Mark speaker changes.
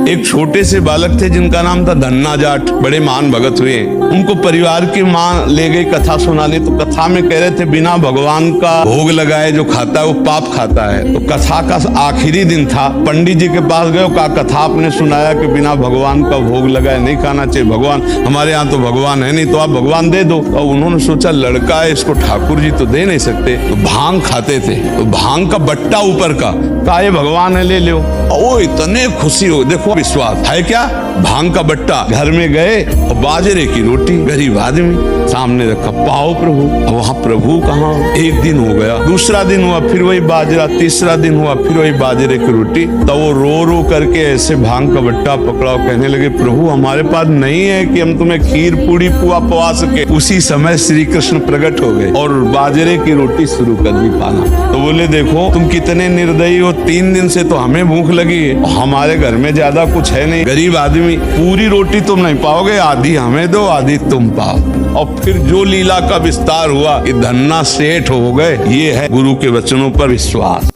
Speaker 1: एक छोटे से बालक थे जिनका नाम था धन्ना जाट, बड़े महान भगत हुए। उनको परिवार की माँ ले गई कथा सुनाने, तो कथा में कह रहे थे बिना भगवान का भोग लगाए जो खाता है वो पाप खाता है। तो कथा का आखिरी दिन था, पंडित जी के पास गए, कहा कथा आपने सुनाया कि बिना भगवान का भोग लगाए नहीं खाना चाहिए, भगवान हमारे यहाँ तो भगवान है नहीं, तो आप भगवान दे दो। और उन्होंने सोचा लड़का है, इसको ठाकुर जी तो दे नहीं सकते, तो भांग खाते थे, तो भांग का बट्टा ऊपर का, कहा ये भगवान है ले लो। ओ इतने खुशी हो, देखो विश्वास है क्या, भांग का बट्टा। घर में गए और बाजरे की रोटी, गरीब आदमी सामने रखा, पाओ प्रभु। वहां प्रभु कहाँ, एक दिन हो गया, दूसरा दिन हुआ फिर वही बाजरा, तीसरा दिन हुआ फिर वही बाजरे की रोटी। तो वो रो करके ऐसे भांग का बट्टा पकड़ा और कहने लगे प्रभु हमारे पास नहीं है कि हम तुम्हें खीर पूड़ी पुआ पवा सके। उसी समय श्री कृष्ण प्रकट हो गए और बाजरे की रोटी शुरू कर दी पाना। तो बोले देखो तुम कितने निर्दयी हो, 3 दिन से तो हमें भूख लगी है, हमारे घर में ज्यादा कुछ है नहीं, गरीब आदमी, पूरी रोटी तुम नहीं पाओगे, आधी हमें दो आधी तुम पाओ। और फिर जो लीला का विस्तार हुआ कि धन्ना सेठ हो गए। ये है गुरु के वचनों पर विश्वास।